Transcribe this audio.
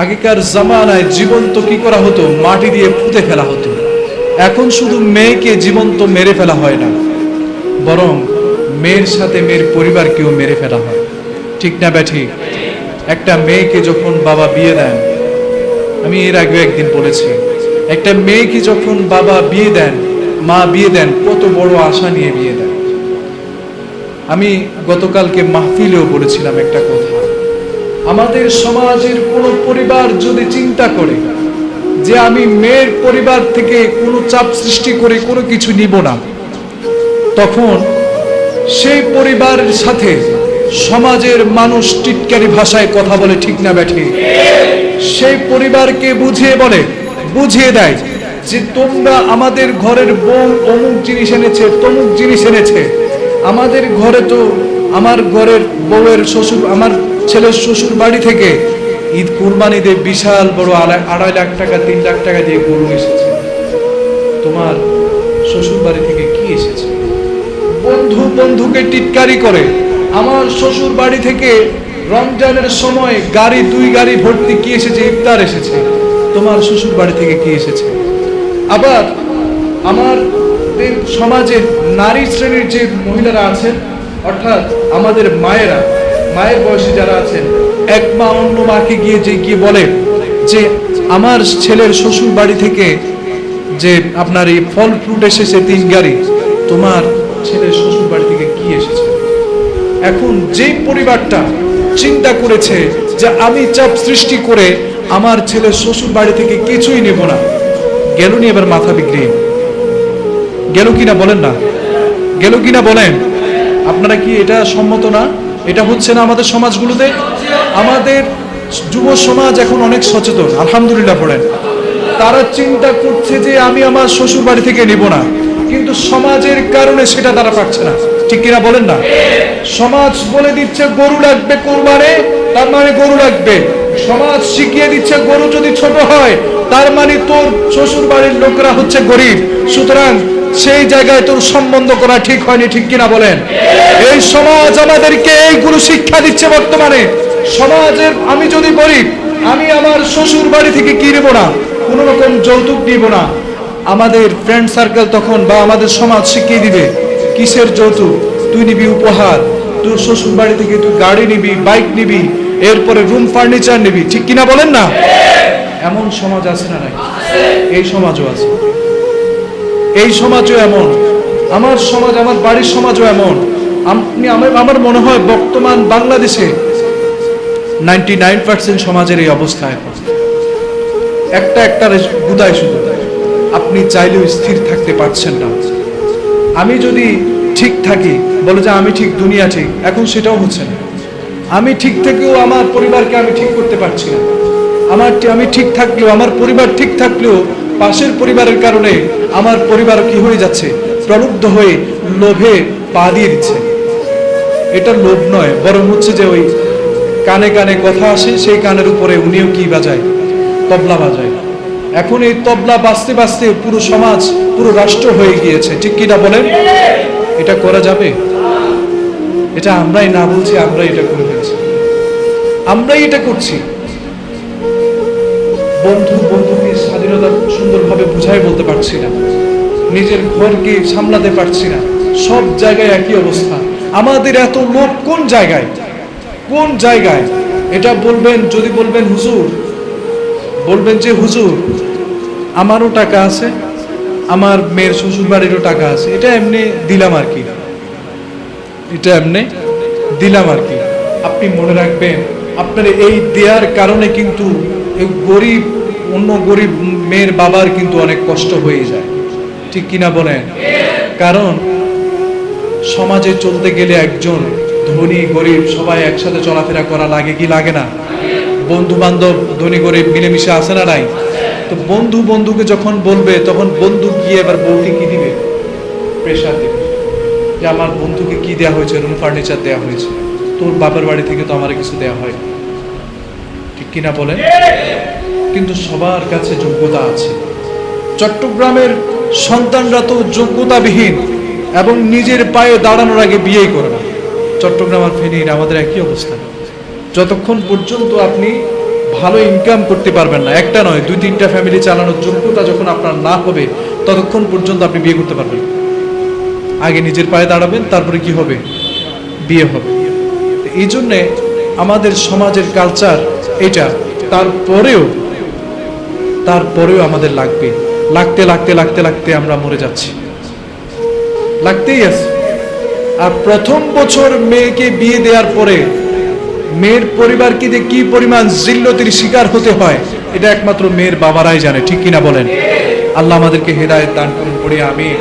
আগেকার জামানায় জীবন্ত কি করা হতো, মাটি দিয়ে পুঁতে ফেলা হতো। এখন শুধু মেয়েকে জীবন্ত মেরে ফেলা হয় না, বরং মেয়ের সাথে মেয়ের পরিবারকেও মেরে ফেলা হয়। ঠিক না ব্যাঠিক? একটা মেয়েকে যখন বাবা বিয়ে দেন, আমি এর আগে একদিন বলেছি, একটা মেয়েকে যখন বাবা বিয়ে দেন, মা বিয়ে দেন, কত বড় আশা নিয়ে বিয়ে দেন। আমি গতকালকে মাহফিলেও বলেছিলাম একটা কথা, আমাদের সমাজের কোন পরিবার যদি চিন্তা করে যে আমি মেয়ের পরিবার থেকে কোনো চাপ সৃষ্টি করে কোনো কিছু নিব না, তখন সেই পরিবারের সাথে সমাজের মানুষ টিটকারি ভাষায় কথা বলে। ঠিক না ব্যাঠি? সেই পরিবারকে বুঝিয়ে দেয় যে তোমরা আমাদের ঘরের বউ অমুক জিনিস এনেছে, তমুক জিনিস এনেছে। আমাদের ঘরে তো আমার ঘরের বউয়ের শ্বশুর, আমার ছেলের শ্বশুর বাড়ি থেকে ঈদ কুরবানি দিয়ে বিশাল বড় 2.5 লাখ টাকা 3 লাখ টাকা দিয়ে গরু এসেছে। তোমার শ্বশুর বাড়ি থেকে কি এসেছে? বন্ধুকে টিটকারি করে, আমার শ্বশুর বাড়ি থেকে রমজানের সময় গাড়ি 2 গাড়ি ভর্তি কি এসেছে, ইফতার এসেছে। তোমার শ্বশুর বাড়ি থেকে কি এসেছে? আবার আমাদের সমাজের নারী শ্রেণীর যে মহিলারা আছেন, অর্থাৎ আমাদের মায়ের বয়সী যারা আছেন, এক মা অন্য মাকে গিয়ে বলে যে আমার ছেলের শ্বশুর বাড়ি থেকে যে আপনার এই ফল ফ্রুট এসেছে 3 গাড়ি, তোমার ছেলের শ্বশুর বাড়ি থেকে কি এসেছে? এখন যেই পরিবারটা চিন্তা করেছে যে আমি চাপ সৃষ্টি করে আমার ছেলের শ্বশুর বাড়ি থেকে কিছুই নেব না, গেল নি এবার মাথা বিগড়ে? গেল কিনা বলেন না? গেল কিনা বলেন? আপনারা কি এটা সম্মত না? এটা হচ্ছে না আমাদের সমাজগুলোতে? আমাদের যুব সমাজ এখন অনেক সচেতন, আলহামদুলিল্লাহ পড়েন। তারা চিন্তা করছে যে আমি আমার শ্বশুর বাড়ি থেকে নেব না, কিন্তু সমাজের কারণে সেটা তারা পাচ্ছে না। ঠিক কিনা বলেন না? সমাজ বলে দিচ্ছে গরু লাগবে কোরবানে, তার মানে গরু লাগবে। সমাজ শিখিয়ে দিচ্ছে গরু যদি ছোট হয় তার মানে তোর শ্বশুর বাড়ির লোকরা হচ্ছে গরিব, সুতরাং সেই জায়গায় তোর সম্বন্ধ করা ঠিক হয়নি। ঠিক কিনা বলেন? এই সমাজ আমাদেরকে এইগুলো শিক্ষা দিচ্ছে বর্তমানে। সমাজের আমি যদি গরিব, আমি আমার শ্বশুর বাড়ি থেকে কি নেব না, কোনো রকম যৌতুক নিব না। আমাদের ফ্রেন্ড সার্কেল তখন বা আমাদের সমাজ শিখিয়ে দিবে কিসের যৌতুক, তুই নিবি উপহার, তোর শ্বশুর বাড়ি থেকে তুই গাড়ি নিবি, বাইক নিবি, এরপরে রুম ফার্নিচার নিবি। ঠিক কিনা বলেন না? এমন সমাজ আছে না নাই? এই সমাজও আছে, এই সমাজও এমন, আমার সমাজ, আমার বাড়ির সমাজও এমন। আমার মনে হয় বর্তমান বাংলাদেশে 99% সমাজের এই অবস্থা। এখন একটা গুদায় শুধু আপনি চাইলেও স্থির থাকতে পারছেন না। আমি যদি ঠিক থাকি, বলে যে আমি ঠিক, দুনিয়া ঠিক, এখন সেটাও হচ্ছে না। আমি ঠিক থেকেও আমার পরিবারকে আমি ঠিক করতে পারছি না। আমি ঠিক থাকলেও, আমার পরিবার ঠিক থাকলেও পাশের পরিবারের কারণে আমার পরিবার কি হয়ে যাচ্ছে, প্রলুব্ধ হয়ে লোভে পা দিয়ে দিচ্ছে। এটা লোভ নয়, বরং হচ্ছে যে ওই কানে কানে কথা আসে, সেই কানের উপরে উনিও কি বাজায়, তবলা বাজায়। এখন এই তবলা বাজতে বাজতে পুরো সমাজ, পুরো রাষ্ট্র হয়ে গিয়েছে। ঠিক কিনা বলেন? এটা করা যাবে? এটা আমরাই না বলছি, আমরাই এটা করে ফেলছি, আমরাই এটা করছি। বন্ধুকে স্বাধীনতা সুন্দরভাবে বুঝাই বলতে পারছি না, নিজের ঘরকে সামলাতে পারছি না। সব জায়গায় একই অবস্থা। আমাদের এত লোভ কোন জায়গায়? এটা বলবেন, যদি বলবেন হুজুর, বলবেন যে হুজুর আমারও টাকা আছে, আমার মেয়ের শ্বশুর বাড়িরও টাকা আছে, এটা এমনি দিলাম আর কি, আপনি মনে রাখবেন, আপনার এই দেয়ার কারণে কিন্তু গরিব, অন্য গরিব মেয়ের বাবার কিন্তু অনেক কষ্ট হয়ে যায়। ঠিক কিনা বলেন? কারণ সমাজে চলতে গেলে একজন ধনী গরিব সবাই একসাথে চলাফেরা করা লাগে কি লাগে না? বন্ধু বান্ধব ধনী গরিব মিলেমিশে আসে না নাই? তো বন্ধুকে যখন বলবে, তখন বন্ধু গিয়ে এবার বউকে কি দিবে? প্রেশার দিবে যে আমার বন্ধুকে কি দেওয়া হয়েছে, রুম ফার্নিচার দেওয়া হয়েছে, তোর বাবার বাড়ি থেকে তো আমার কিছু দেওয়া হয়। ঠিক কিনা বলেন? কিন্তু সবার কাছে যোগ্যতা আছে। চট্টগ্রামের সন্তানরা তো যোগ্যতাবিহীন এবং নিজের পায়ে দাঁড়ানোর আগে বিয়েই করে না। চট্টগ্রাম আর ফেনীর আমাদের একই অবস্থা। যতক্ষণ পর্যন্ত আপনি ভালো ইনকাম করতে পারবেন না, একটা নয় 2-3টা ফ্যামিলি চালানোর যোগ্যতা যখন আপনার না হবে ততক্ষণ পর্যন্ত আপনি বিয়ে করতে পারবেন। আগে নিজের পায়ে দাঁড়াবেন, তারপরে কি হবে, বিয়ে হবে। এই জন্যে আমাদের সমাজের কালচার এটা, তারপরেও আমাদের লাগবে, লাগতে লাগতে লাগতে লাগতে আমরা মরে যাচ্ছি, লাগতেই আছে। আর প্রথম বছর মেয়েকে বিয়ে দেওয়ার পরে মেয়ের পরিবারকে যে কি পরিমাণ জিল্লতির শিকার হতে হয় এটা একমাত্র মেয়ের বাবারাই জানে, ঠিক কিনা বলেন? আল্লাহ আমাদেরকে হেদায়েত দান করুন, পড়ি আমিন।